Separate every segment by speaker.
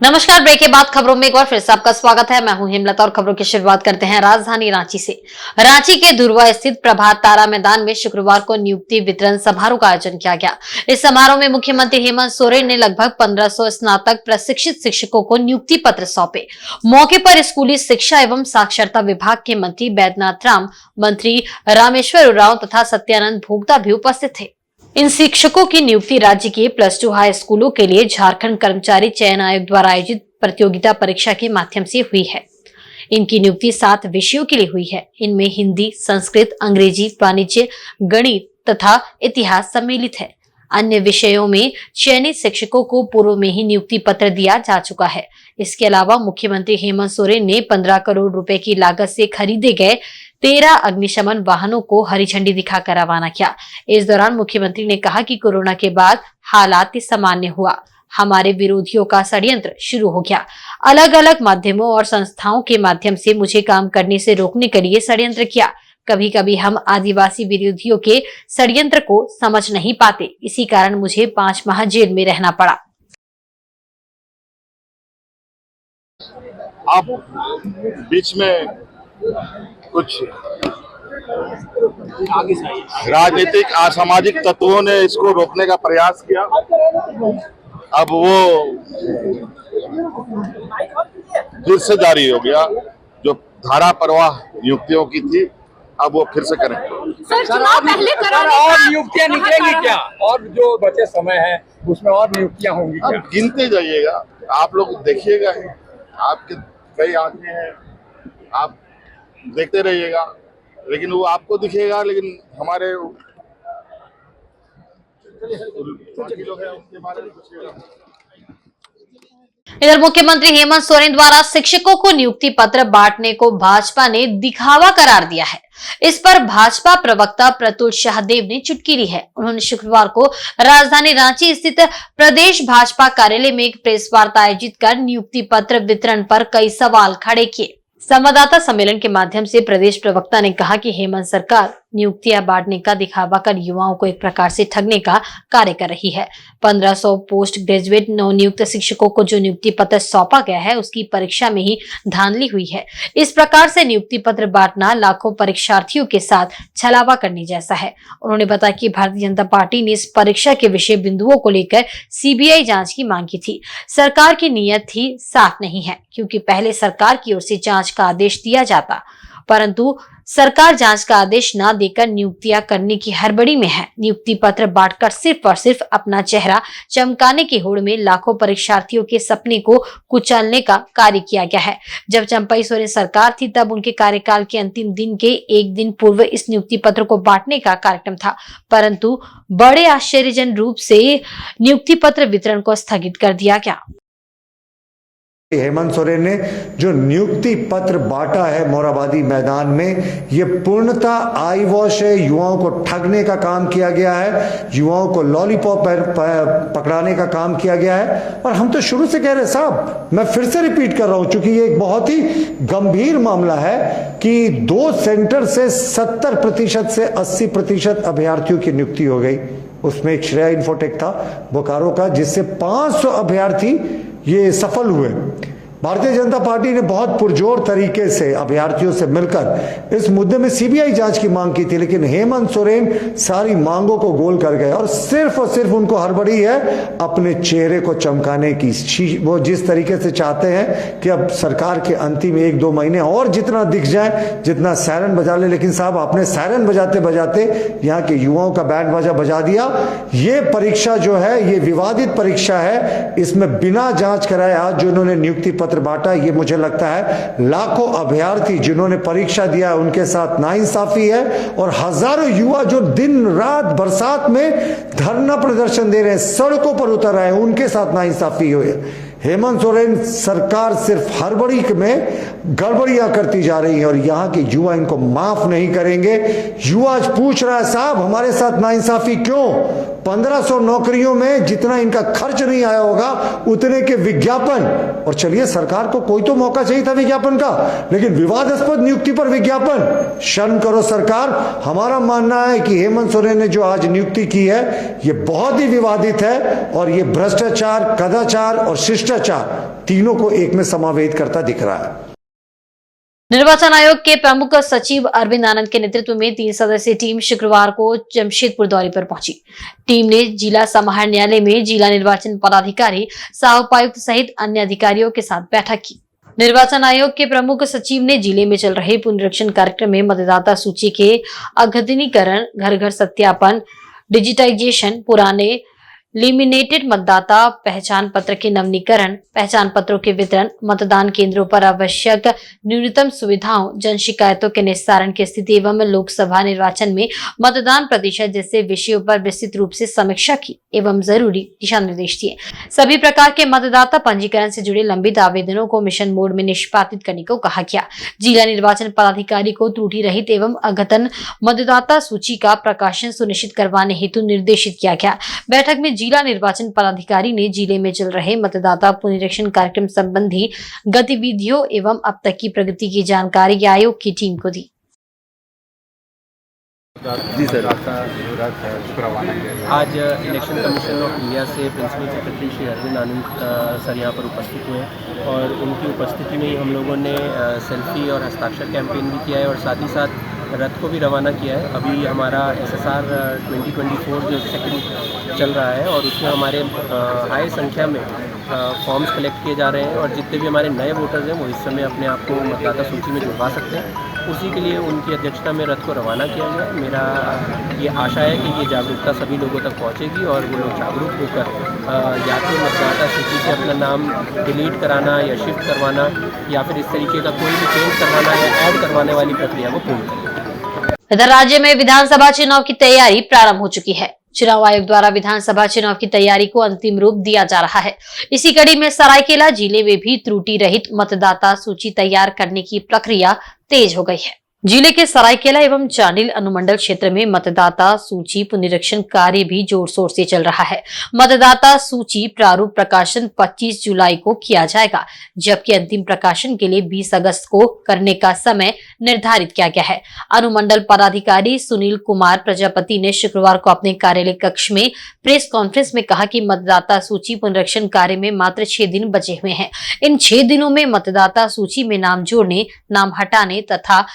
Speaker 1: नमस्कार। ब्रेक के बाद खबरों में एक बार फिर से आपका स्वागत है। मैं हूं हेमलता और खबरों की शुरुआत करते हैं राजधानी रांची से। रांची के धुर्वा स्थित प्रभात तारा मैदान में शुक्रवार को नियुक्ति वितरण समारोह का आयोजन किया गया। इस समारोह में मुख्यमंत्री हेमंत सोरेन ने लगभग 1500 स्नातक प्रशिक्षित शिक्षकों को नियुक्ति पत्र सौंपे। मौके पर स्कूली शिक्षा एवं साक्षरता विभाग के मंत्री बैद्यनाथ राम, मंत्री रामेश्वर उरांव तथा सत्यानंद भोक्ता भी उपस्थित थे। इन शिक्षकों की नियुक्ति राज्य के +2 हाई स्कूलों के लिए झारखंड कर्मचारी चयन आयोग द्वारा आयोजित प्रतियोगिता परीक्षा के माध्यम से हुई है। इनकी नियुक्ति 7 विषयों के लिए हुई है। इनमें हिंदी, संस्कृत, अंग्रेजी, वाणिज्य, गणित तथा इतिहास सम्मिलित है। अन्य विषयों में चयनित शिक्षकों को पूर्व में ही नियुक्ति पत्र दिया जा चुका है। इसके अलावा मुख्यमंत्री हेमंत सोरेन ने 15 करोड़ रुपए की लागत से खरीदे गए 13 अग्निशमन वाहनों को हरी झंडी दिखाकर रवाना किया। इस दौरान मुख्यमंत्री ने कहा कि कोरोना के बाद हालात सामान्य हुआ, हमारे विरोधियों का षड्यंत्र शुरू हो गया। अलग अलग माध्यमों और संस्थाओं के माध्यम से मुझे काम करने से रोकने के लिए षड्यंत्र किया। कभी कभी हम आदिवासी विरोधियों के षड्यंत्र को समझ नहीं पाते, इसी कारण मुझे 5 माह जेल में रहना पड़ा।
Speaker 2: अब बीच में कुछ राजनीतिक असामाजिक तत्वों ने इसको रोकने का प्रयास किया। अब वो फिर से जारी हो गया। जो धारा प्रवाह नियुक्तियों की थी, अब वो फिर से करें।
Speaker 3: सर और नियुक्तियां निकलेंगी क्या? और जो बचे समय है उसमें और नियुक्तियां होंगी क्या?
Speaker 2: अब गिनते जाइएगा, आप लोग देखिएगा। आपके कई आंखें हैं, आप देखते रहिएगा, लेकिन वो आपको दिखेगा, लेकिन हमारे लोग हैं उसके बारे में पूछिएगा।
Speaker 1: इधर मुख्यमंत्री हेमंत सोरेन द्वारा शिक्षकों को नियुक्ति पत्र बांटने को भाजपा ने दिखावा करार दिया है। इस पर भाजपा प्रवक्ता प्रतुल शाहदेव ने चुटकी ली है। उन्होंने शुक्रवार को राजधानी रांची स्थित प्रदेश भाजपा कार्यालय में एक प्रेस वार्ता आयोजित कर नियुक्ति पत्र वितरण पर कई सवाल खड़े किए। संवाददाता सम्मेलन के माध्यम से प्रदेश प्रवक्ता ने कहा कि हेमंत सरकार नियुक्तियां बांटने का दिखावा कर युवाओं को एक प्रकार से ठगने का कार्य कर रही है। 1500 पोस्ट ग्रेजुएट नवनियुक्त शिक्षकों को जो नियुक्ति पत्र सौंपा गया है, उसकी परीक्षा में ही धांधली हुई है। इस प्रकार से नियुक्ति पत्र बांटना लाखों परीक्षार्थियों के साथ छलावा करने जैसा है। उन्होंने बताया कि भारतीय जनता पार्टी ने इस परीक्षा के विषय बिंदुओं को लेकर सीबीआई जांच की मांग की थी। सरकार की नीयत ही साफ नहीं है, क्योंकि पहले सरकार की ओर से जांच का आदेश दिया जाता, परंतु सरकार जांच का आदेश न देकर नियुक्तियां करने की हड़बड़ी में है। नियुक्ति पत्र बांटकर सिर्फ और सिर्फ अपना चेहरा चमकाने की होड़ में लाखों परीक्षार्थियों के सपने को कुचलने का कार्य किया गया है। जब चंपई सोरेन सरकार थी, तब उनके कार्यकाल के अंतिम दिन के एक दिन पूर्व इस नियुक्ति पत्र को बांटने का कार्यक्रम था, परंतु बड़े आश्चर्यजनक रूप से नियुक्ति पत्र वितरण को स्थगित कर दिया गया।
Speaker 4: हेमंत सोरेन ने जो नियुक्ति पत्र बांटा है मोराबादी मैदान में, ये पूर्णतः आई वॉश है। युवाओं को ठगने का काम किया गया है, युवाओं को लॉलीपॉप पकड़ाने का काम किया गया है। और हम तो शुरू से कह रहे साहब, मैं फिर से रिपीट कर रहा हूं, क्योंकि ये एक बहुत ही गंभीर मामला है कि 2 सेंटर से 70% से 80% अभ्यर्थियों की नियुक्ति हो गई। उसमें एक श्रेया इन्फोटेक था बोकारो का, जिससे 500 अभ्यर्थी ये सफल हुए। भारतीय जनता पार्टी ने बहुत पुरजोर तरीके से अभ्यर्थियों से मिलकर इस मुद्दे में सीबीआई जांच की मांग की थी, लेकिन हेमंत सोरेन सारी मांगों को गोल कर गए और सिर्फ उनको हड़बड़ी है अपने चेहरे को चमकाने की। वो जिस तरीके से चाहते हैं कि अब सरकार के अंतिम 1-2 महीने और जितना दिख जाए, जितना सायरन बजा ले, लेकिन साहब आपने सायरन बजाते बजाते यहाँ के युवाओं का बैंड बाजा बजा दिया। ये परीक्षा जो है, ये विवादित परीक्षा है। इसमें बिना जांच कराए आज जो इन्होंने नियुक्ति पत्र बांटा, ये मुझे लगता है लाखों अभ्यर्थी जिन्होंने परीक्षा दिया उनके साथ नाइंसाफी है। और हजारों युवा जो दिन रात बरसात में धरना प्रदर्शन दे रहे हैं, सड़कों पर उतर रहे हैं, उनके साथ नाइंसाफी हुई है। हेमंत सोरेन सरकार सिर्फ हड़बड़ी में गड़बड़ियां करती जा रही है और यहाँ के युवा इनको माफ नहीं करेंगे। युवा आज पूछ रहा है, साहब हमारे साथ नाइंसाफी क्यों? 1500 नौकरियों में जितना इनका खर्च नहीं आया होगा उतने के विज्ञापन। और चलिए, सरकार को कोई तो मौका चाहिए था विज्ञापन का, लेकिन विवादास्पद नियुक्ति पर विज्ञापन। शर्म करो सरकार। हमारा मानना है कि हेमंत सोरेन ने जो आज नियुक्ति की है ये बहुत ही विवादित है और ये भ्रष्टाचार, कदाचार और शिष्टाचार तीनों को एक में समावेश करता दिख रहा है।
Speaker 1: निर्वाचन आयोग के प्रमुख सचिव अरविंद आनंद के नेतृत्व में 3 सदस्यीय टीम शुक्रवार को जमशेदपुर दौरे पर पहुंची। टीम ने जिला समाहर न्यायालय में जिला निर्वाचन पदाधिकारी, सह उपायुक्त सहित अन्य अधिकारियों के साथ बैठक की। निर्वाचन आयोग के प्रमुख सचिव ने जिले में चल रहे पुनरीक्षण कार्यक्रम में मतदाता सूची के अद्यतनीकरण, घर घर सत्यापन, डिजिटाइजेशन, पुराने लिमिनेटेड मतदाता पहचान पत्र के नवीनीकरण, पहचान पत्रों के वितरण, मतदान केंद्रों पर आवश्यक न्यूनतम सुविधाओं, जन शिकायतों के निस्तारण की स्थिति एवं लोकसभा निर्वाचन में मतदान प्रतिशत जैसे विषयों पर विस्तृत रूप से समीक्षा की एवं जरूरी दिशा निर्देश दिए। सभी प्रकार के मतदाता पंजीकरण से जुड़े लंबित आवेदनों को मिशन मोड में निष्पादित करने को कहा गया। जिला निर्वाचन पदाधिकारी को त्रुटि रहित एवं अद्यतन मतदाता सूची का प्रकाशन सुनिश्चित करवाने हेतु निर्देशित किया गया। बैठक में जिला निर्वाचन पदाधिकारी ने जिले में चल रहे मतदाता पुनरीक्षण कार्यक्रम संबंधी गतिविधियों एवं अब तक की प्रगति की जानकारी आयोग की टीम को दी।
Speaker 5: जी सर, आज इलेक्शन कमीशन ऑफ इंडिया से प्रिंसिपल सेक्रेटरी श्री अरविंद आनंद सर यहाँ पर उपस्थित हुए और उनकी उपस्थिति में ही हम लोगों ने सेल्फी और हस्ताक्षर कैंपेन भी किया है और साथ ही साथ रथ को भी रवाना किया है। अभी हमारा SSR 2024 जो सेकंड चल रहा है और उसमें हमारे हाई संख्या में फॉर्म्स कलेक्ट किए जा रहे हैं और जितने भी हमारे नए वोटर्स हैं वो इस समय अपने आप को मतदाता सूची में जुड़वा सकते हैं। उसी के लिए उनकी अध्यक्षता में रथ को रवाना किया गया। मेरा ये आशा है कि ये जागरूकता सभी लोगों तक पहुंचेगी और वो लोग जागरूक होकर या तो मतदाता सूची से अपना नाम डिलीट कराना या शिफ्ट करवाना या फिर इस तरीके का कोई भी चेंज करवाना या ऐड करवाने वाली प्रक्रिया को पूर्ण करें।
Speaker 1: इधर राज्य में विधानसभा चुनाव की तैयारी प्रारंभ हो चुकी है। चुनाव आयोग द्वारा विधानसभा चुनाव की तैयारी को अंतिम रूप दिया जा रहा है। इसी कड़ी में सरायकेला जिले में भी त्रुटि रहित मतदाता सूची तैयार करने की प्रक्रिया तेज हो गई है। जिले के सरायकेला एवं चांडिल अनुमंडल क्षेत्र में मतदाता सूची पुनरीक्षण कार्य भी जोर शोर से चल रहा है। मतदाता सूची प्रारूप प्रकाशन 25 जुलाई को किया जाएगा, जबकि अंतिम प्रकाशन के लिए 20 अगस्त को करने का समय निर्धारित किया गया है। अनुमंडल पदाधिकारी सुनील कुमार प्रजापति ने शुक्रवार को अपने कार्यालय कक्ष में प्रेस कॉन्फ्रेंस में कहा कि मतदाता सूची पुनरीक्षण कार्य में मात्र 6 दिन बचे हुए हैं। इन 6 दिनों में मतदाता सूची में नाम जोड़ने, नाम हटाने तथा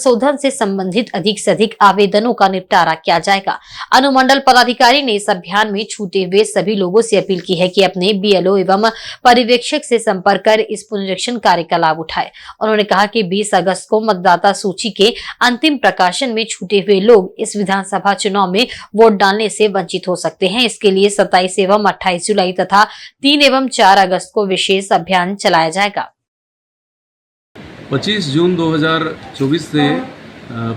Speaker 1: संशोधन से संबंधित अधिक से अधिक आवेदनों का निपटारा किया जाएगा। अनुमंडल पदाधिकारी ने इस अभियान में छूटे हुए सभी लोगों से अपील की है कि अपने BLO एवं पर्यवेक्षक से संपर्क कर इस पुनरीक्षण कार्य का लाभ उठाए। उन्होंने कहा कि 20 अगस्त को मतदाता सूची के अंतिम प्रकाशन में छूटे हुए लोग इस विधानसभा चुनाव में वोट डालने से वंचित हो सकते हैं। इसके लिए 27 एवं 28 जुलाई तथा 3 एवं 4 अगस्त को विशेष अभियान चलाया जाएगा।
Speaker 6: 25 जून 2024 से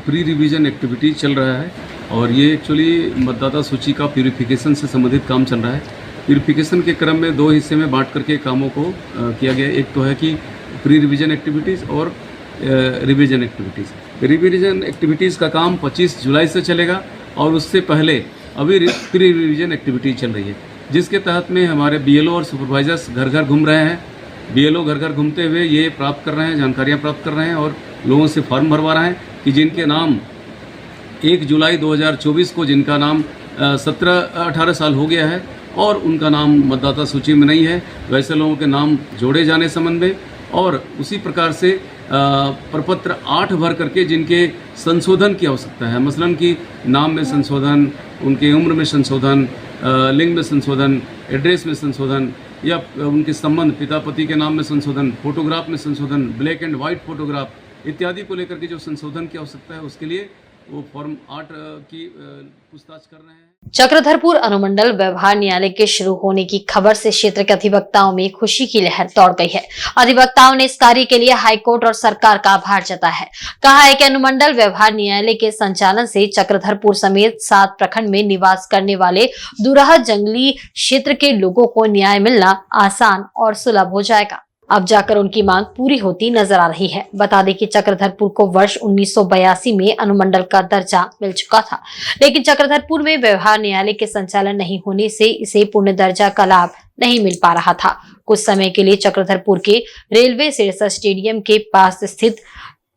Speaker 6: प्री रिवीजन एक्टिविटी चल रहा है और ये एक्चुअली मतदाता सूची का प्यूरिफिकेशन से संबंधित काम चल रहा है। प्यूरिफिकेशन के क्रम में 2 हिस्से में बांट करके कामों को किया गया है। एक तो है कि प्री रिवीजन एक्टिविटीज़ और रिवीजन एक्टिविटीज़। रिवीजन एक्टिविटीज़ का काम 25 जुलाई से चलेगा और उससे पहले अभी प्री रिवीजन एक्टिविटी चल रही है, जिसके तहत में हमारे BLO और सुपरवाइजर्स घर घर घूम रहे हैं। BLO घर घर घूमते हुए ये प्राप्त कर रहे हैं, जानकारियाँ प्राप्त कर रहे हैं और लोगों से फॉर्म भरवा रहे हैं कि जिनके नाम 1 जुलाई 2024 को जिनका नाम 17-18 साल हो गया है और उनका नाम मतदाता सूची में नहीं है, वैसे लोगों के नाम जोड़े जाने संबंध में, और उसी प्रकार से प्रपत्र 8 भर करके जिनके संशोधन की आवश्यकता है, मसलन कि नाम में संशोधन, उनके उम्र में संशोधन, लिंग में संशोधन, एड्रेस में संशोधन या उनके संबंध पिता पति के नाम में संशोधन, फोटोग्राफ में संशोधन, ब्लैक एंड वाइट फोटोग्राफ इत्यादि को लेकर के जो संशोधन की आवश्यकता है उसके लिए वो फॉर्म 8 की पूछताछ कर रहे हैं।
Speaker 1: चक्रधरपुर अनुमंडल व्यवहार न्यायालय के शुरू होने की खबर से क्षेत्र के अधिवक्ताओं में खुशी की लहर दौड़ गई है। अधिवक्ताओं ने इस कार्य के लिए हाईकोर्ट और सरकार का आभार जताया है। कहा है कि अनुमंडल व्यवहार न्यायालय के संचालन से चक्रधरपुर समेत 7 प्रखंड में निवास करने वाले दूरहा जंगली क्षेत्र के लोगों को न्याय मिलना आसान और सुलभ हो जाएगा। अब जाकर उनकी मांग पूरी होती नजर आ रही है। बता दें कि चक्रधरपुर को वर्ष 1982 में अनुमंडल का दर्जा मिल चुका था, लेकिन चक्रधरपुर में व्यवहार न्यायालय के संचालन नहीं होने से इसे पूर्ण दर्जा का लाभ नहीं मिल पा रहा था। कुछ समय के लिए चक्रधरपुर के रेलवे सिरसा स्टेडियम के पास स्थित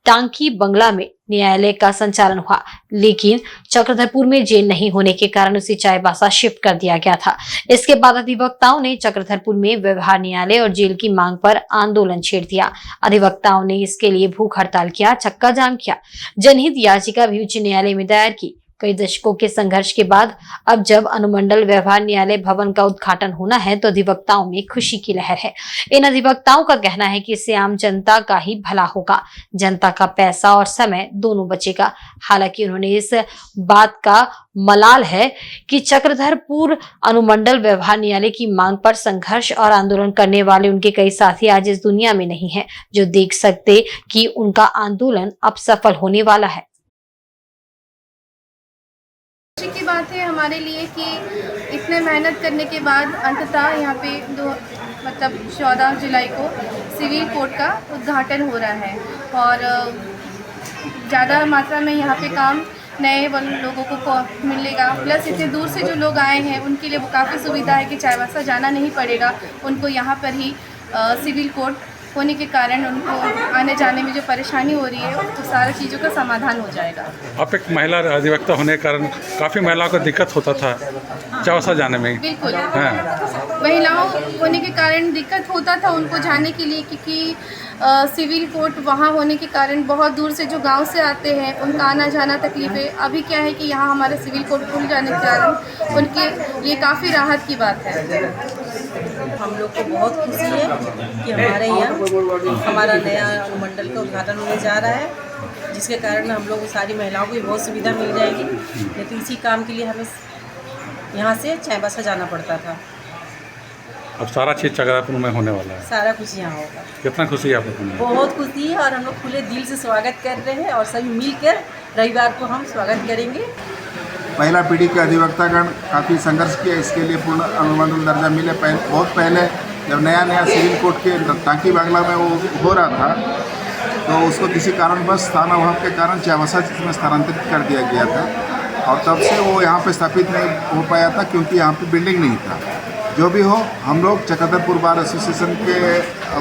Speaker 1: टांकी बंगला में न्यायालय का संचालन हुआ, लेकिन चक्रधरपुर में जेल नहीं होने के कारण उसे चाईबासा शिफ्ट कर दिया गया था। इसके बाद अधिवक्ताओं ने चक्रधरपुर में व्यवहार न्यायालय और जेल की मांग पर आंदोलन छेड़ दिया। अधिवक्ताओं ने इसके लिए भूख हड़ताल किया, चक्का जाम किया, जनहित याचिका भी उच्च न्यायालय में दायर की। कई दशकों के संघर्ष के बाद अब जब अनुमंडल व्यवहार न्यायालय भवन का उद्घाटन होना है तो अधिवक्ताओं में खुशी की लहर है। इन अधिवक्ताओं का कहना है कि इससे आम जनता का ही भला होगा, जनता का पैसा और समय दोनों बचेगा। हालांकि उन्होंने इस बात का मलाल है कि चक्रधरपुर अनुमंडल व्यवहार न्यायालय की मांग पर संघर्ष और आंदोलन करने वाले उनके कई साथी आज इस दुनिया में नहीं है जो देख सकते कि उनका आंदोलन अब सफल होने वाला है।
Speaker 7: खुशी की बात है हमारे लिए कि इतने मेहनत करने के बाद अंततः यहाँ पे 14 जुलाई को सिविल कोर्ट का उद्घाटन हो रहा है और ज़्यादा मात्रा में यहाँ पे काम नए लोगों को मिलेगा। प्लस इतने दूर से जो लोग आए हैं उनके लिए वो काफ़ी सुविधा है कि चाईबासा जाना नहीं पड़ेगा, उनको यहाँ पर ही सिविल कोर्ट होने के कारण उनको आने जाने में जो परेशानी हो रही है तो सारी चीज़ों का समाधान हो जाएगा।
Speaker 8: आप एक महिला अधिवक्ता होने के कारण काफ़ी महिलाओं को दिक्कत होता था चाईबासा जाने में।
Speaker 7: बिल्कुल महिलाओं होने के कारण दिक्कत होता था उनको जाने के लिए, क्योंकि सिविल कोर्ट वहाँ होने के कारण बहुत दूर से जो गांव से आते हैं उनका आना जाना तकलीफ है। अभी क्या है कि यहाँ हमारा सिविल कोर्ट खुल जाने के कारण उनके लिए काफ़ी राहत की बात है।
Speaker 9: हम लोग को बहुत खुशी है कि हमारे यहाँ हमारा नया अनुमंडल का उद्घाटन होने जा रहा है, जिसके कारण हम लोग सारी महिलाओं को भी बहुत सुविधा मिल जाएगी। नहीं तो इसी काम के लिए हमें यहाँ से चाईबासा जाना पड़ता था।
Speaker 8: अब सारा चीज़ चक्रधरपुर में होने वाला है,
Speaker 9: सारा कुछ यहाँ होगा।
Speaker 8: कितना खुशी है आप लोगों को?
Speaker 9: बहुत खुशी है और हम लोग खुले दिल से स्वागत कर रहे हैं और सभी मिलकर रविवार को हम स्वागत करेंगे।
Speaker 10: महिला पीढ़ी के अधिवक्तागण काफ़ी संघर्ष किया इसके लिए पूर्ण अनुमंडल दर्जा मिले। बहुत पहले जब नया सिविल कोर्ट के टांकी बांग्ला में वो हो रहा था तो उसको किसी कारणवश स्थान अभाव के कारण चाईबासा में स्थानांतरित कर दिया गया था और तब से वो यहाँ पे स्थापित नहीं हो पाया था क्योंकि यहाँ पे बिल्डिंग नहीं था। जो भी हो, हम लोग चक्रधरपुर बार एसोसिएशन के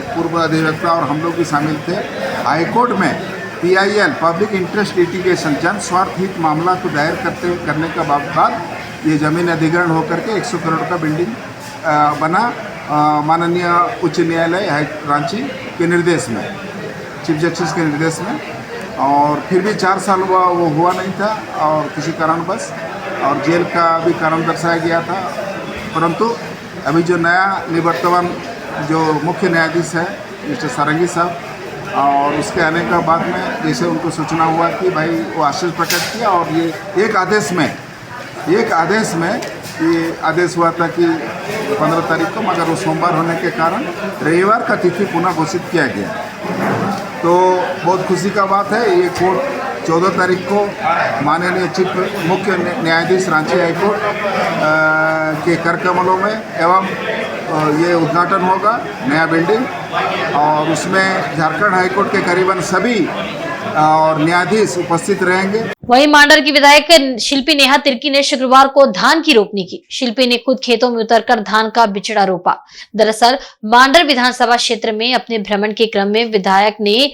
Speaker 10: पूर्व अधिवक्ता और हम लोग भी शामिल थे। हाईकोर्ट में PIL पब्लिक इंटरेस्ट लिटिगेशन जन स्वार्थ हित मामला को दायर करने का बाद ये ज़मीन अधिग्रहण होकर के 100 करोड़ का बिल्डिंग बना माननीय उच्च न्यायालय रांची के निर्देश में, चीफ जस्टिस के निर्देश में। और फिर भी 4 साल वो हुआ नहीं था और किसी कारणवश और जेल का भी कारण दर्शाया गया था। परंतु अभी जो नया निवर्तमान जो मुख्य न्यायाधीश है मिस्टर सारंगी साहब और उसके आने का बाद में जैसे उनको सूचना हुआ कि भाई वो आश्चर्य प्रकट किया और ये एक आदेश में ये आदेश हुआ था कि 15 तारीख को, मगर वो सोमवार होने के कारण रविवार का तिथि पुनः घोषित किया गया। तो बहुत खुशी का बात है। ये कोर्ट 14 तारीख को माननीय चीफ मुख्य न्यायाधीश रांची हाईकोर्ट के कर कमलों में एवं ये उद्घाटन होगा नया बिल्डिंग और उसमें झारखंड हाईकोर्ट के करीबन सभी और न्यायाधीश उपस्थित रहेंगे।
Speaker 1: वहीं मांडर की विधायक शिल्पी नेहा तिर्की ने शुक्रवार को धान की रोपनी की। शिल्पी ने खुद खेतों में उतरकर धान का बिचड़ा रोपा। दरअसल मांडर विधानसभा क्षेत्र में अपने भ्रमण के क्रम में विधायक ने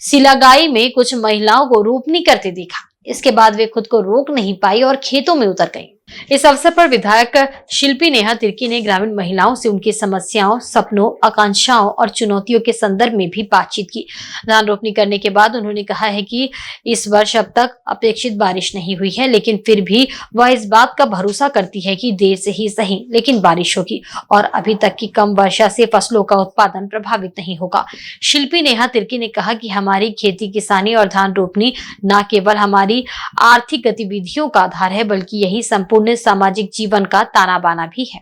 Speaker 1: सिलागाई में कुछ महिलाओं को रोपनी करते देखा। इसके बाद वे खुद को रोक नहीं पाई और खेतों में उतर गईं। इस अवसर पर विधायक शिल्पी नेहा तिर्की ने ग्रामीण महिलाओं से उनकी समस्याओं, सपनों, आकांक्षाओं और चुनौतियों के संदर्भ में भी बातचीत की। धान रोपनी करने के बाद उन्होंने कहा है कि इस वर्ष अब तक अपेक्षित बारिश नहीं हुई है, लेकिन फिर भी वह इस बात का भरोसा करती है कि देर से ही सही लेकिन बारिश होगी और अभी तक की कम वर्षा से फसलों का उत्पादन प्रभावित नहीं होगा। शिल्पी नेहा तिर्की ने कहा कि हमारी खेती किसानी और धान रोपनी न केवल हमारी आर्थिक गतिविधियों का आधार है, बल्कि यही संपूर्ण सामाजिक जीवन का ताना बाना भी है।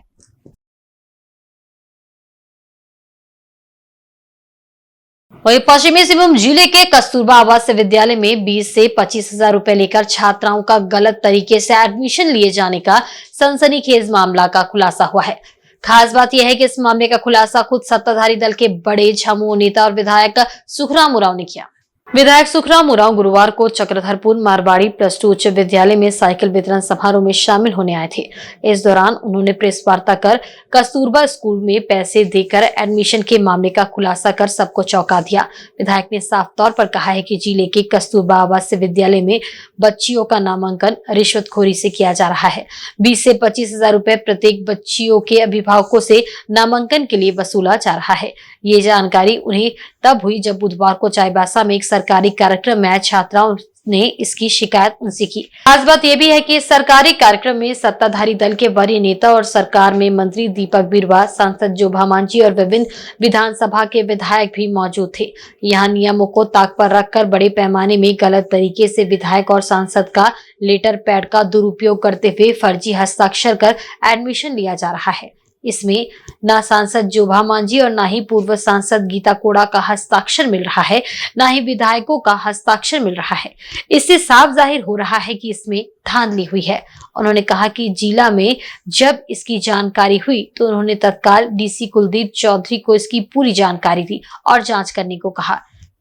Speaker 1: वहीं पश्चिमी सिंहभूम जिले के कस्तूरबा आवासीय विद्यालय में 20 से 25,000 रुपए लेकर छात्राओं का गलत तरीके से एडमिशन लिए जाने का सनसनीखेज मामला का खुलासा हुआ है। खास बात यह है कि इस मामले का खुलासा खुद सत्ताधारी दल के बड़े झामुमो नेता और विधायक सुखराम उरांव ने किया। विधायक सुखराम उरांव गुरुवार को चक्रधरपुर मारवाड़ी +2 उच्च विद्यालय में साइकिल वितरण समारोह में शामिल होने आए थे। इस दौरान उन्होंने प्रेस वार्ता कर कस्तूरबा स्कूल में पैसे देकर एडमिशन के मामले का खुलासा कर सबको चौंका दिया। विधायक ने साफ तौर पर कहा है कि जिले के कस्तूरबा आवासीय विद्यालय में बच्चियों का नामांकन रिश्वतखोरी से किया जा रहा है। 20 से 25 हजार रुपए प्रत्येक बच्चियों के अभिभावकों से नामांकन के लिए वसूला जा रहा है। ये जानकारी उन्हें तब हुई जब बुधवार को चाईबासा में एक सरकारी कार्यक्रम में छात्राओं ने इसकी शिकायत उनसे की। खास बात यह भी है कि इस सरकारी कार्यक्रम में सत्ताधारी दल के वरीय नेता और सरकार में मंत्री दीपक बिरुवा, सांसद जोभा मांझी और विभिन्न विधानसभा के विधायक भी मौजूद थे। यहाँ नियमों को ताक पर रखकर बड़े पैमाने में गलत तरीके से विधायक और सांसद का लेटर पैड का दुरुपयोग करते हुए फर्जी हस्ताक्षर कर एडमिशन लिया जा रहा है। इसमें न सांसद जोभा मांझी और न ही पूर्व सांसद गीता कोड़ा का हस्ताक्षर मिल रहा है, न ही विधायकों का हस्ताक्षर मिल रहा है। इससे साफ जाहिर हो रहा है कि इसमें धांधली हुई है। उन्होंने कहा कि जिला में जब इसकी जानकारी हुई तो उन्होंने तत्काल डीसी कुलदीप चौधरी को इसकी पूरी जानकारी दी और जांच करने को कहा।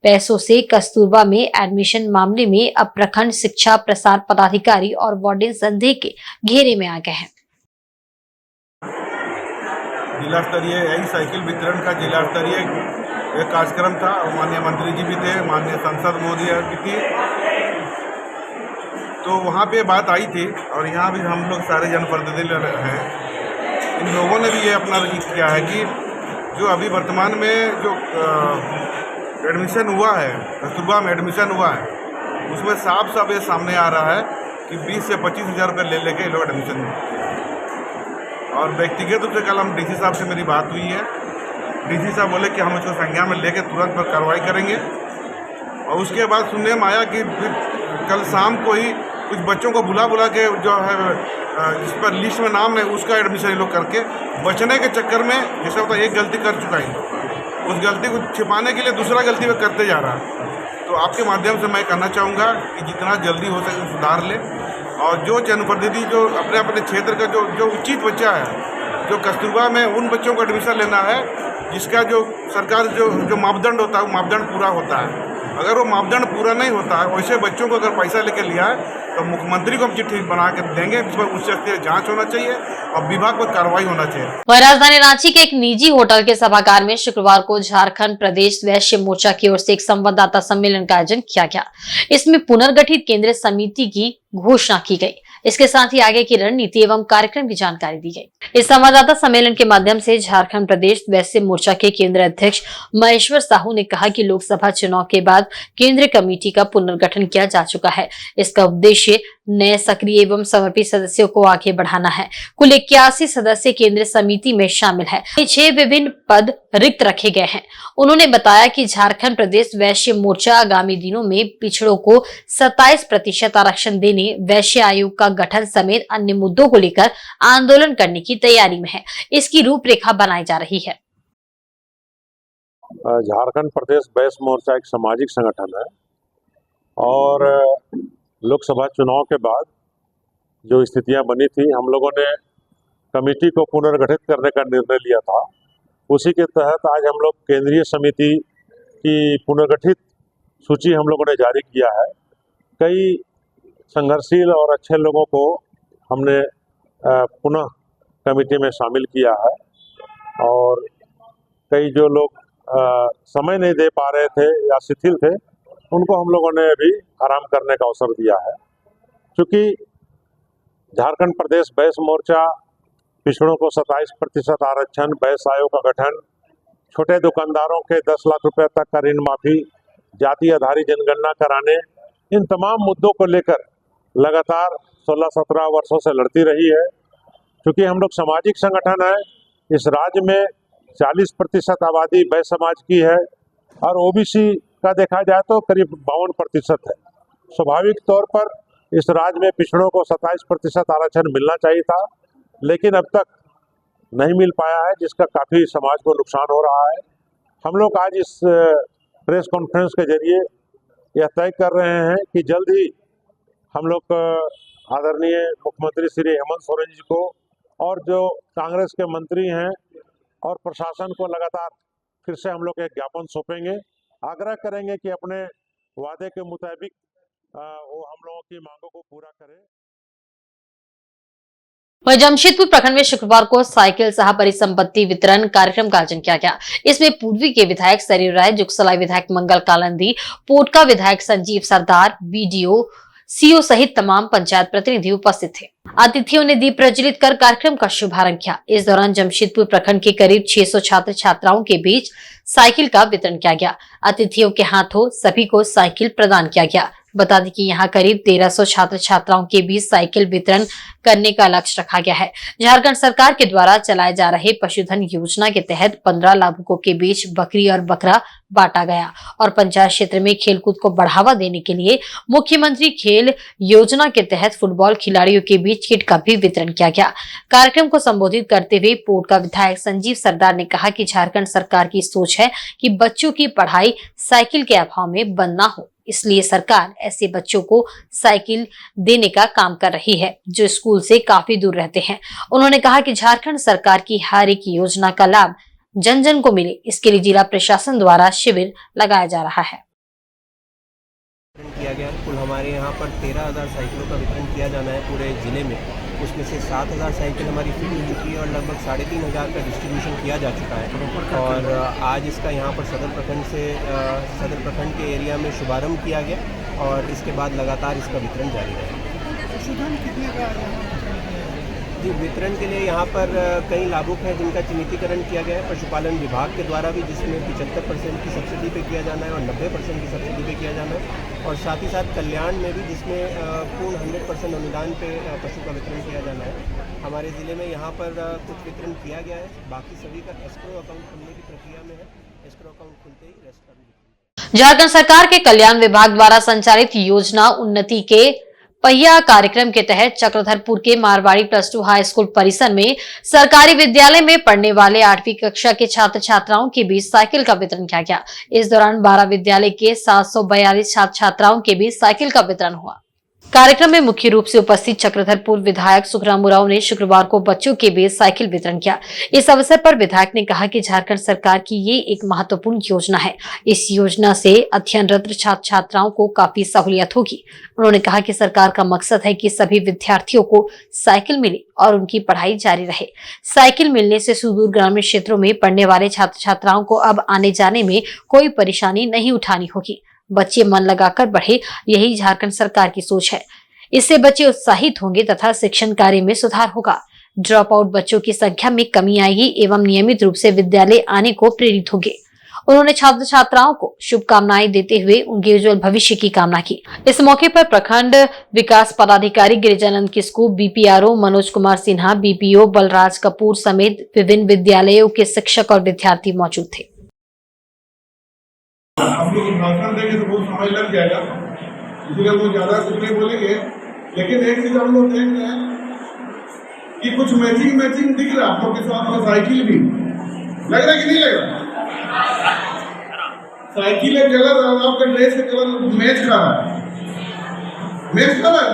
Speaker 1: पैसों से कस्तूरबा में एडमिशन मामले में अब प्रखंड शिक्षा प्रसार पदाधिकारी और वार्डन संदेह के घेरे में आ गए हैं।
Speaker 2: जिला स्तरीय यही साइकिल वितरण का जिला स्तरीय एक कार्यक्रम था। माननीय मंत्री जी भी थे, माननीय सांसद महोदय भी थी, तो वहाँ पे बात आई थी और यहाँ भी हम लोग सारे जनप्रतिनिधि हैं। इन लोगों ने भी ये अपना किया है कि जो अभी वर्तमान में जो एडमिशन हुआ है, कस्तूरबा में एडमिशन हुआ है, उसमें साफ साफ ये सामने आ रहा है कि 20 से 25 हज़ार रुपये ले लेके लोग एडमिशन किया। और व्यक्तिगत रूप से कल हम डीसी साहब से मेरी बात हुई है। डीसी साहब बोले कि हम इसको संज्ञान में लेके तुरंत पर कार्रवाई करेंगे। और उसके बाद सुनने में आया कि फिर कल शाम को ही कुछ बच्चों को बुला के जो है जिस पर लिस्ट में नाम है उसका एडमिशन ये लोग करके बचने के चक्कर में जैसे होता है एक गलती कर चुका है, उस गलती को छिपाने के लिए दूसरा गलती वो करते जा रहा है। तो आपके माध्यम से मैं कहना चाहूँगा कि जितना जल्दी हो सके सुधार ले और जो जनप्रतिनिधि जो अपने अपने क्षेत्र का जो उचित बच्चा है, जो कस्तूरबा में उन बच्चों को एडमिशन लेना है जिसका जो सरकार जो मापदंड होता है वो मापदंड पूरा होता है। अगर वो मापदंड पूरा नहीं होता है, वैसे बच्चों को अगर पैसा लेके लिया है तो मुख्यमंत्री को हम चिट्ठी बना के देंगे, इस पर उच्च स्तरीय जांच होना चाहिए और विभाग पर कार्रवाई होना चाहिए।
Speaker 1: वह राजधानी रांची के एक निजी होटल के सभागार में शुक्रवार को झारखंड प्रदेश वैश्य मोर्चा की ओर से एक संवाददाता सम्मेलन का आयोजन किया गया। इसमें पुनर्गठित केंद्रीय समिति की घोषणा की गई। इसके साथ ही आगे की रणनीति एवं कार्यक्रम की जानकारी दी गई। इस संवाददाता सम्मेलन के माध्यम से झारखंड प्रदेश वैश्य मोर्चा के केंद्रीय अध्यक्ष महेश्वर साहू ने कहा कि लोकसभा चुनाव के बाद केंद्रीय कमेटी का पुनर्गठन किया जा चुका है। इसका उद्देश्य नए सक्रिय एवं समर्पित सदस्यों को आगे बढ़ाना है। कुल 81 सदस्य केंद्रीय समिति में शामिल है। 6 विभिन्न पद रिक्त रखे गए हैं। उन्होंने बताया कि झारखंड प्रदेश वैश्य मोर्चा आगामी दिनों में पिछड़ों को 27% आरक्षण देने, वैश्य आयोग का गठन समेत अन्य मुद्दों को लेकर आंदोलन करने की तैयारी में है। इसकी रूपरेखा बनाई जा रही है।
Speaker 11: झारखंड प्रदेश वैश्य मोर्चा एक सामाजिक संगठन है और लोकसभा चुनाव के बाद जो स्थितियां बनी थी, हम लोगों ने कमेटी को पुनर्गठित करने का निर्णय लिया था। उसी के तहत आज हम लोग केंद्रीय समिति की पुनर्गठित सूची हम लोगों ने जारी किया है। कई संघर्षशील और अच्छे लोगों को हमने पुनः कमेटी में शामिल किया है और कई जो लोग समय नहीं दे पा रहे थे या शिथिल थे, उनको हम लोगों ने अभी आराम करने का अवसर दिया है। क्योंकि झारखंड प्रदेश वैश्य मोर्चा पिछड़ों को 27% आरक्षण, वैश्य आयोग का गठन, छोटे दुकानदारों के 10 लाख रुपए तक का ऋण माफी, जाति आधारित जनगणना कराने, इन तमाम मुद्दों को लेकर लगातार 16-17 वर्षों से लड़ती रही है। क्योंकि हम लोग सामाजिक संगठन है, इस राज्य में 40% आबादी वैश्य समाज की है और ओबीसी का देखा जाए तो करीब 52% है। स्वाभाविक तौर पर इस राज्य में पिछड़ों को 27% आरक्षण मिलना चाहिए था, लेकिन अब तक नहीं मिल पाया है, जिसका काफ़ी समाज को नुकसान हो रहा है। हम लोग आज इस प्रेस कॉन्फ्रेंस के जरिए यह तय कर रहे हैं कि जल्द ही हम लोग आदरणीय मुख्यमंत्री श्री हेमंत सोरेन जी को और जो कांग्रेस के मंत्री हैं और प्रशासन को लगातार फिर से हम लोग एक ज्ञापन सौंपेंगे, आग्रह करेंगे कि अपने वादे के मुताबिक वो हम लोगों की मांगों को पूरा करें।
Speaker 1: वहीं जमशेदपुर प्रखंड में शुक्रवार को साइकिल सह परिसंपत्ति वितरण कार्यक्रम का आयोजन किया गया। इसमें पूर्वी के विधायक सरयू राय, जुगसलाई विधायक मंगल कालंदी, पोटका विधायक संजीव सरदार, बीडीओ, सीओ सहित तमाम पंचायत प्रतिनिधि उपस्थित थे। अतिथियों ने दीप प्रज्वलित कर कार्यक्रम का शुभारंभ किया। इस दौरान जमशेदपुर प्रखंड के करीब 600 छात्र छात्राओं के बीच साइकिल का वितरण किया गया। अतिथियों के हाथों सभी को साइकिल प्रदान किया गया। बता दें कि यहाँ करीब 1300 छात्र छात्राओं के बीच साइकिल वितरण करने का लक्ष्य रखा गया है। झारखंड सरकार के द्वारा चलाए जा रहे पशुधन योजना के तहत 15 लाभुकों के बीच बकरी और बकरा बांटा गया और पंचायत क्षेत्र में खेलकूद को बढ़ावा देने के लिए मुख्यमंत्री खेल योजना के तहत फुटबॉल खिलाड़ियों के बीच किट का भी वितरण किया गया। कार्यक्रम को संबोधित करते हुए पोटका विधायक संजीव सरदार ने कहा कि झारखंड सरकार की सोच है कि बच्चों की पढ़ाई साइकिल के अभाव में बंद न हो, इसलिए सरकार ऐसे बच्चों को साइकिल देने का काम कर रही है जो स्कूल से काफी दूर रहते हैं। उन्होंने कहा कि झारखंड सरकार की हर एक योजना का लाभ जन जन को मिले, इसके लिए जिला प्रशासन द्वारा शिविर लगाया जा रहा है।
Speaker 5: किया गया कुल हमारे यहाँ पर 13,000 साइकिलों का वितरण किया जाना है पूरे जिले में। उसमें से 7,000 साइकिल हमारी फिट हो चुकी है और लगभग 3,500 का डिस्ट्रीब्यूशन किया जा चुका है। और आज इसका यहाँ पर सदर प्रखंड के एरिया में शुभारंभ किया गया और इसके बाद लगातार इसका वितरण जारी रहेगा। जी, वितरण के लिए यहाँ पर कई लाभुक हैं जिनका चिन्हितीकरण किया गया है पशुपालन विभाग के द्वारा भी, जिसमें 75% की सब्सिडी पे किया जाना है और 90% की सब्सिडी पे किया जाना है। और साथ ही साथ कल्याण में भी, जिसमें पूर्ण 100% अनुदान पे पशु का वितरण किया जाना है। हमारे ज़िले में यहाँ पर कुछ वितरण किया गया है, बाकी सभी का एस्क्रो अकाउंट खुलने की प्रक्रिया में है। एस्क्रो अकाउंट खुलते ही रेस्ट का।
Speaker 1: झारखंड सरकार के कल्याण विभाग द्वारा संचालित योजना उन्नति के पहिया कार्यक्रम के तहत चक्रधरपुर के मारवाड़ी +2 हाई स्कूल परिसर में सरकारी विद्यालय में पढ़ने वाले 8वीं कक्षा के छात्र छात्राओं के बीच साइकिल का वितरण किया गया। इस दौरान 12 विद्यालय के 742 छात्र छात्राओं के बीच साइकिल का वितरण हुआ। कार्यक्रम में मुख्य रूप से उपस्थित चक्रधरपुर विधायक सुखराम उरांव ने शुक्रवार को बच्चों के बीच साइकिल वितरण किया। इस अवसर पर विधायक ने कहा कि झारखंड सरकार की ये एक महत्वपूर्ण योजना है। इस योजना से अध्ययनरत छात्र छात्राओं को काफी सहूलियत होगी। उन्होंने कहा कि सरकार का मकसद है कि सभी विद्यार्थियों को साइकिल मिले और उनकी पढ़ाई जारी रहे। साइकिल मिलने से सुदूर ग्रामीण क्षेत्रों में पढ़ने वाले छात्र छात्राओं को अब आने जाने में कोई परेशानी नहीं उठानी होगी। बच्चे मन लगाकर बढ़े, यही झारखंड सरकार की सोच है। इससे बच्चे उत्साहित होंगे तथा शिक्षण कार्य में सुधार होगा। ड्रॉप आउट बच्चों की संख्या में कमी आएगी एवं नियमित रूप से विद्यालय आने को प्रेरित होंगे। उन्होंने छात्र छात्राओं को शुभकामनाएं देते हुए उनके उज्जवल भविष्य की कामना की। इस मौके पर प्रखंड विकास पदाधिकारी गिरिजानंद किस्कू, बीपीआरओ मनोज कुमार सिन्हा, बीपीओ बलराज कपूर समेत विभिन्न विद्यालयों के शिक्षक और विद्यार्थी मौजूद थे।
Speaker 2: हम लोग भाषण देंगे तो बहुत समय लग जाएगा, इसलिए वो ज़्यादा कुछ नहीं बोलेंगे। लेकिन एक चीज़ हम लोग देख रहे हैं कि कुछ मैचिंग दिख रहा है आप लोग के साथ में। साइकिल भी लग रहा है कि नहीं लग रहा? साइकिल का कलर और आपका ड्रेस का कलर मैच कर रहा है। मैच कर रहा है।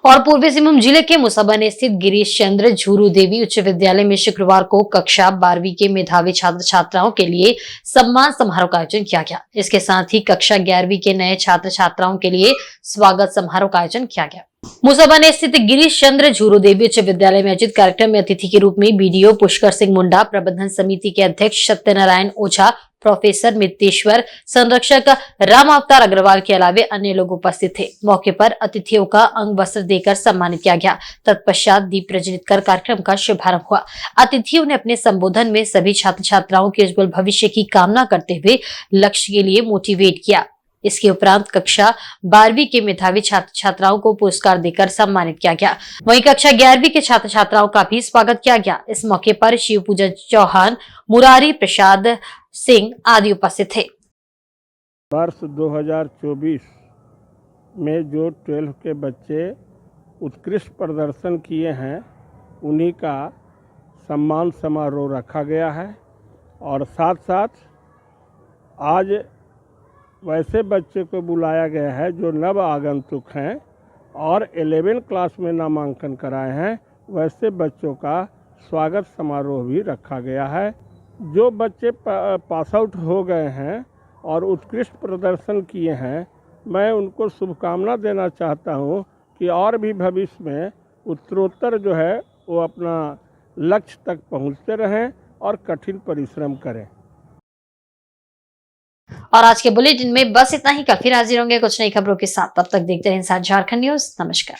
Speaker 1: और पूर्वी सिंहभूम जिले के मुसाबन स्थित गिरीश चंद्र झूरू देवी उच्च विद्यालय में शुक्रवार को कक्षा 12वीं के मेधावी छात्र छात्राओं के लिए सम्मान समारोह का आयोजन किया गया। इसके साथ ही कक्षा 11वीं के नए छात्र छात्राओं के लिए स्वागत समारोह का आयोजन किया गया। मुसाबन स्थित गिरीश चंद्र झूरू देवी उच्च विद्यालय में आयोजित कार्यक्रम में अतिथि के रूप में बीडीओ पुष्कर सिंह मुंडा, प्रबंधन समिति के अध्यक्ष सत्यनारायण ओझा, प्रोफेसर मितेश्वर, संरक्षक राम अवतार अग्रवाल के अलावे अन्य लोग उपस्थित थे। मौके पर अतिथियों का अंग वस्त्र देकर सम्मानित किया गया। तत्पश्चात दीप प्रज्वलित कर कार्यक्रम का शुभारंभ हुआ। अतिथियों ने अपने संबोधन में सभी छात्र छात्राओं के उज्जवल भविष्य की कामना करते हुए लक्ष्य के लिए मोटिवेट किया। इसके उपरांत कक्षा 12वीं के मेधावी छात्र छात्राओं को पुरस्कार देकर सम्मानित किया गया। वहीं कक्षा 11वीं के छात्र छात्राओं का भी स्वागत किया गया। इस मौके पर शिव पूजन चौहान, मुरारी प्रसाद सिंह आदि उपस्थित थे।
Speaker 12: वर्ष 2024 में जो 12 के बच्चे उत्कृष्ट प्रदर्शन किए हैं उन्हीं का सम्मान समारोह रखा गया है। और साथ साथ आज वैसे बच्चे को बुलाया गया है जो नव आगंतुक हैं और 11 क्लास में नामांकन कराए हैं वैसे बच्चों का स्वागत समारोह भी रखा गया है। जो बच्चे पास आउट हो गए हैं और उत्कृष्ट प्रदर्शन किए हैं, मैं उनको शुभकामना देना चाहता हूं कि और भी भविष्य में उत्तरोत्तर जो है वो अपना लक्ष्य तक पहुंचते रहें और कठिन परिश्रम करें।
Speaker 1: और आज के बुलेटिन में बस इतना ही। कल फिर हाजिर होंगे कुछ नई खबरों के साथ। तब तक देखते रहें इंसाइड झारखंड न्यूज। नमस्कार।